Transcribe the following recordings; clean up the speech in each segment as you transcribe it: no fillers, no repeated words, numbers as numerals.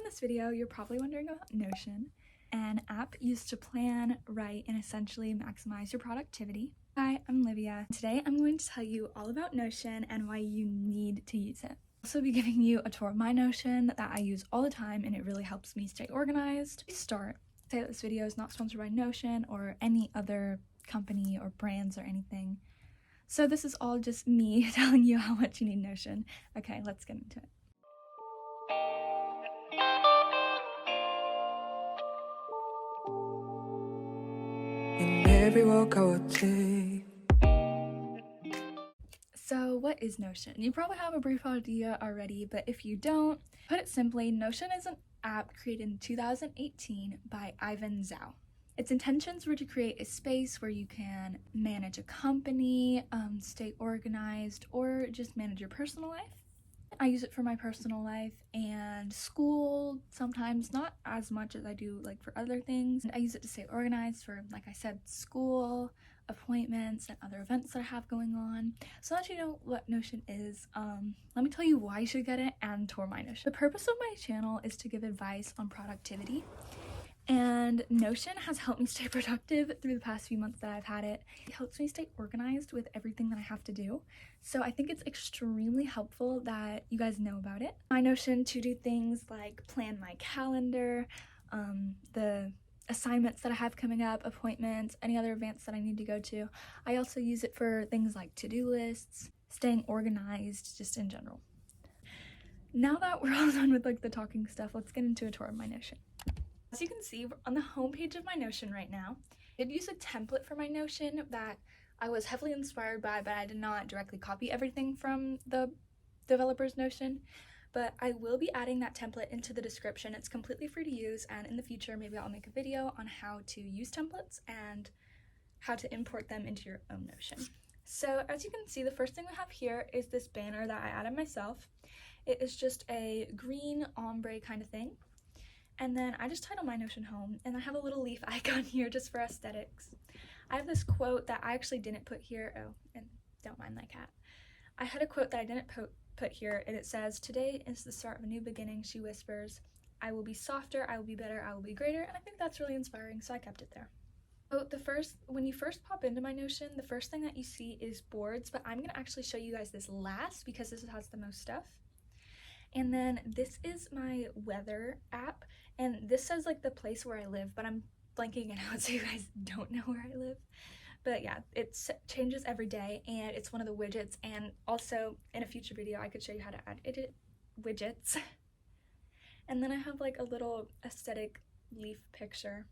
this video, you're probably wondering about Notion, an app used to plan, write, and essentially maximize your productivity. Hi, I'm Livia. Today I'm going to tell you all about Notion and why you need to use it. I'll also be giving you a tour of my Notion that I use all the time and it really helps me stay organized. To start, say that this video is not sponsored by Notion or any other company or brands or anything. So this is all just me telling you how much you need Notion. Okay, let's get into it. In every walk I would take. So what is Notion? You probably have a brief idea already, but if you don't, put it simply, Notion is an app created in 2018 by Ivan Zhao. Its intentions were to create a space where you can manage a company, stay organized, or just manage your personal life. I use it for my personal life and school, sometimes not as much as I do like for other things. I use it to stay organized for, like I said, school, appointments, and other events that I have going on. So that you know what Notion is, let me tell you why you should get it and tour my Notion. The purpose of my channel is to give advice on productivity. And Notion has helped me stay productive through the past few months that I've had it. It helps me stay organized with everything that I have to do. So I think it's extremely helpful that you guys know about it. My Notion to do things like plan my calendar, the assignments that I have coming up, appointments, any other events that I need to go to. I also use it for things like to-do lists, staying organized, just in general. Now that we're all done with like the talking stuff, let's get into a tour of my Notion. As you can see, we're on the home page of my Notion right now. I did use a template for my Notion that I was heavily inspired by, but I did not directly copy everything from the developer's Notion. But I will be adding that template into the description. It's completely free to use, and in the future, maybe I'll make a video on how to use templates and how to import them into your own Notion. So as you can see, the first thing we have here is this banner that I added myself. It is just a green ombre kind of thing. And then I just titled my Notion home, and I have a little leaf icon here just for aesthetics. I have this quote that I actually didn't put here. Oh, and don't mind my cat. I had a quote that I didn't put here, and it says, "Today is the start of a new beginning," she whispers. "I will be softer, I will be better, I will be greater," and I think that's really inspiring, so I kept it there. So when you first pop into my Notion, the first thing that you see is boards, but I'm gonna actually show you guys this last because this has the most stuff. And then this is my weather app, and this says like the place where I live, but I'm blanking it out so you guys don't know where I live. But yeah, it changes every day, and it's one of the widgets, and also in a future video I could show you how to add widgets. And then I have like a little aesthetic leaf picture.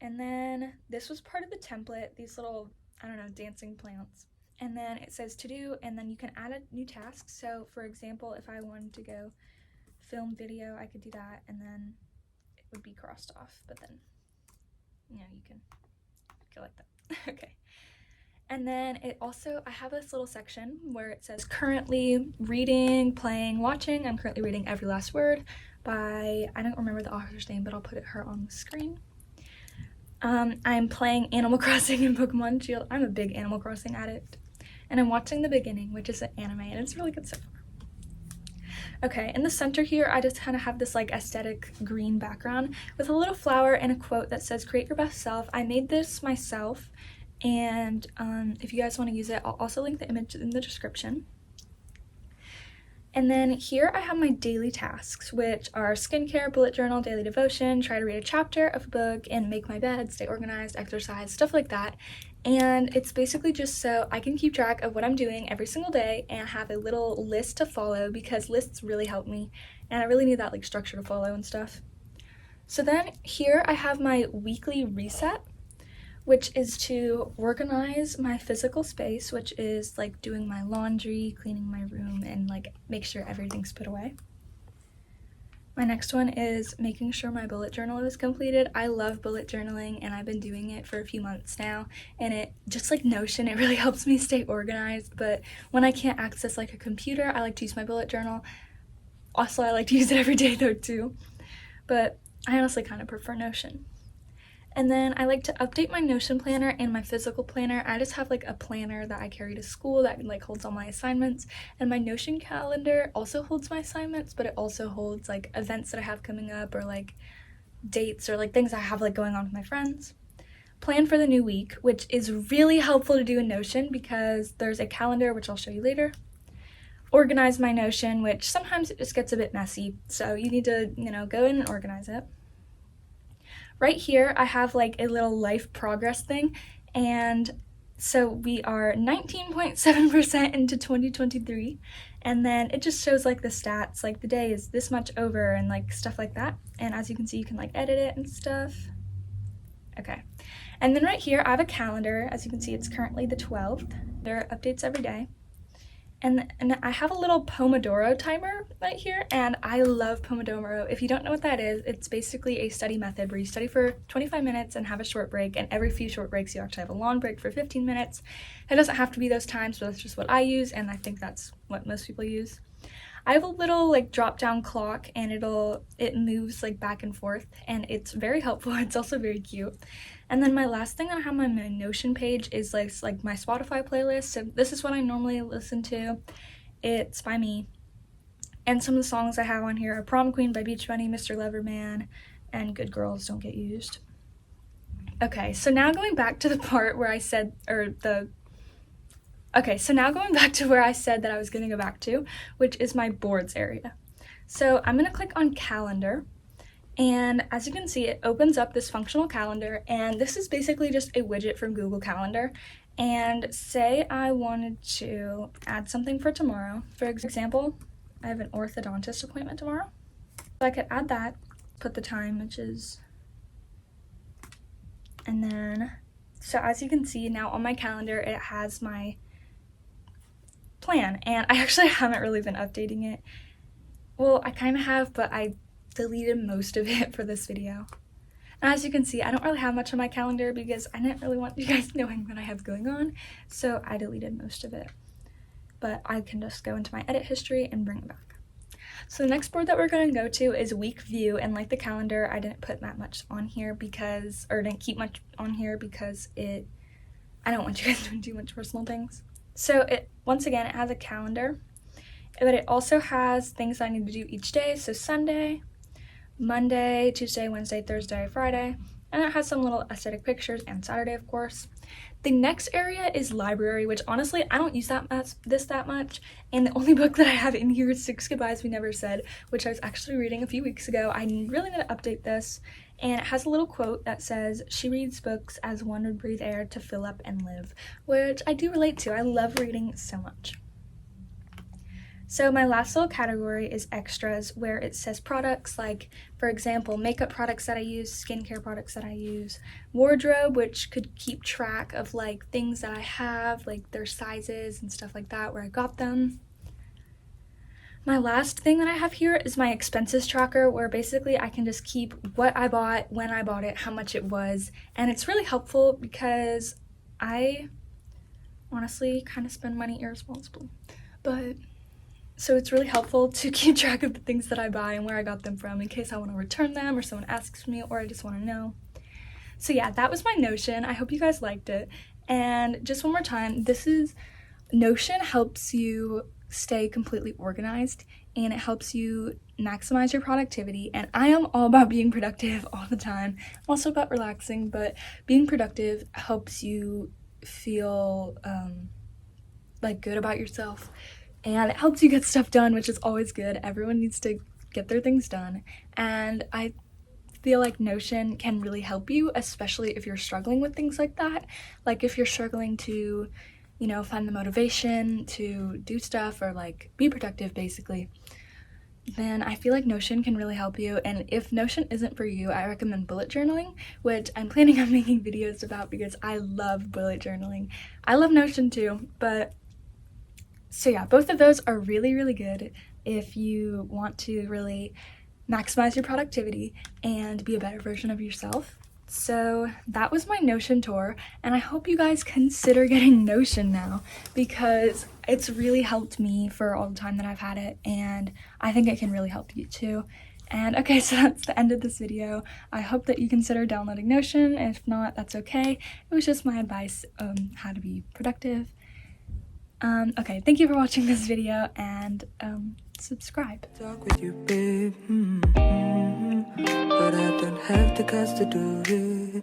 And then this was part of the template, these little, I don't know, dancing plants. And then it says to do, and then you can add a new task. So for example, if I wanted to go film video, I could do that, and then it would be crossed off, but then, you know, you can go like that. Okay. And then it also, I have this little section where it says currently reading, playing, watching. I'm currently reading Every Last Word by, I don't remember the author's name, but I'll put her on the screen. I'm playing Animal Crossing and Pokemon Shield. I'm a big Animal Crossing addict. And I'm watching The Beginning, which is an anime, and it's really good so far. Okay, in the center here, I just kind of have this like aesthetic green background with a little flower and a quote that says, "Create your best self." I made this myself, and if you guys want to use it, I'll also link the image in the description. And then here I have my daily tasks, which are skincare, bullet journal, daily devotion, try to read a chapter of a book, and make my bed, stay organized, exercise, stuff like that. And it's basically just so I can keep track of what I'm doing every single day and have a little list to follow, because lists really help me, and I really need that like structure to follow and stuff. So then here I have my weekly reset, which is to organize my physical space, which is like doing my laundry, cleaning my room, and like make sure everything's put away. My next one is making sure my bullet journal is completed. I love bullet journaling, and I've been doing it for a few months now, and it, just like Notion, it really helps me stay organized. But when I can't access like a computer, I like to use my bullet journal. Also, I like to use it every day though too, but I honestly kind of prefer Notion. And then I like to update my Notion planner and my physical planner. I just have like a planner that I carry to school that like holds all my assignments, and my Notion calendar also holds my assignments, but it also holds like events that I have coming up, or like dates, or like things I have like going on with my friends. Plan for the new week, which is really helpful to do in Notion because there's a calendar, which I'll show you later. Organize my Notion, which sometimes it just gets a bit messy, so you need to, go in and organize it. Right here, I have like a little life progress thing, and so we are 19.7% into 2023, and then it just shows like the stats, like the day is this much over and like stuff like that. And as you can see, you can like edit it and stuff. Okay, and then right here I have a calendar. As you can see, it's currently the 12th. There are updates every day. And I have a little Pomodoro timer right here, and I love Pomodoro. If you don't know what that is, it's basically a study method where you study for 25 minutes and have a short break, and every few short breaks you actually have a long break for 15 minutes. It doesn't have to be those times, but that's just what I use, and I think that's what most people use. I have a little like drop down clock, and it moves like back and forth, and it's very helpful. It's also very cute. And then my last thing that I have on my Notion page is like my Spotify playlist. So this is what I normally listen to. It's by me. And some of the songs I have on here are Prom Queen by Beach Bunny, Mr. Loverman, and Good Girls Don't Get Used. Okay, so now going back to the part where I said, so now going back to where I said that I was going to go back to, which is my boards area. So I'm going to click on calendar, and as you can see, it opens up this functional calendar, and this is basically just a widget from Google Calendar. And say I wanted to add something for tomorrow. For example, I have an orthodontist appointment tomorrow. So I could add that, put the time, which is, and then, so as you can see now on my calendar, it has my plan, and I actually haven't really been updating it. Well, I kind of have, but I deleted most of it for this video. And as you can see, I don't really have much on my calendar because I didn't really want you guys knowing what I have going on, so I deleted most of it. But I can just go into my edit history and bring it back. So the next board that we're going to go to is week view, and like the calendar, I didn't put that much on here didn't keep much on here because I don't want you guys doing too much personal things. So once again, it has a calendar, but it also has things I need to do each day. So Sunday, Monday, Tuesday, Wednesday, Thursday, Friday, and it has some little aesthetic pictures, and Saturday, of course. The next area is library, which honestly, I don't use that much, and the only book that I have in here is 6 Goodbyes We Never Said, which I was actually reading a few weeks ago. I really need to update this, and it has a little quote that says, "She reads books as one would breathe air to fill up and live," which I do relate to. I love reading so much. So my last little category is extras, where it says products, like, for example, makeup products that I use, skincare products that I use, wardrobe, which could keep track of like things that I have, like their sizes and stuff like that, where I got them. My last thing that I have here is my expenses tracker, where basically I can just keep what I bought, when I bought it, how much it was, and it's really helpful because I honestly kind of spend money irresponsibly, but so it's really helpful to keep track of the things that I buy and where I got them from in case I want to return them or someone asks me or I just want to know. So yeah, that was my Notion. I hope you guys liked it. And just one more time, Notion helps you stay completely organized, and it helps you maximize your productivity. And I am all about being productive all the time. I'm also about relaxing, but being productive helps you feel like good about yourself. And it helps you get stuff done, which is always good. Everyone needs to get their things done. And I feel like Notion can really help you, especially if you're struggling with things like that. Like if you're struggling to, find the motivation to do stuff or like be productive basically, then I feel like Notion can really help you. And if Notion isn't for you, I recommend bullet journaling, which I'm planning on making videos about because I love bullet journaling. I love Notion too, but so yeah, both of those are really, really good if you want to really maximize your productivity and be a better version of yourself. So that was my Notion tour, and I hope you guys consider getting Notion now because it's really helped me for all the time that I've had it, and I think it can really help you too. And okay, so that's the end of this video. I hope that you consider downloading Notion. If not, that's okay. It was just my advice on how to be productive. Okay, thank you for watching this video, and subscribe. Talk with you, babe. But I don't have the guts to do it.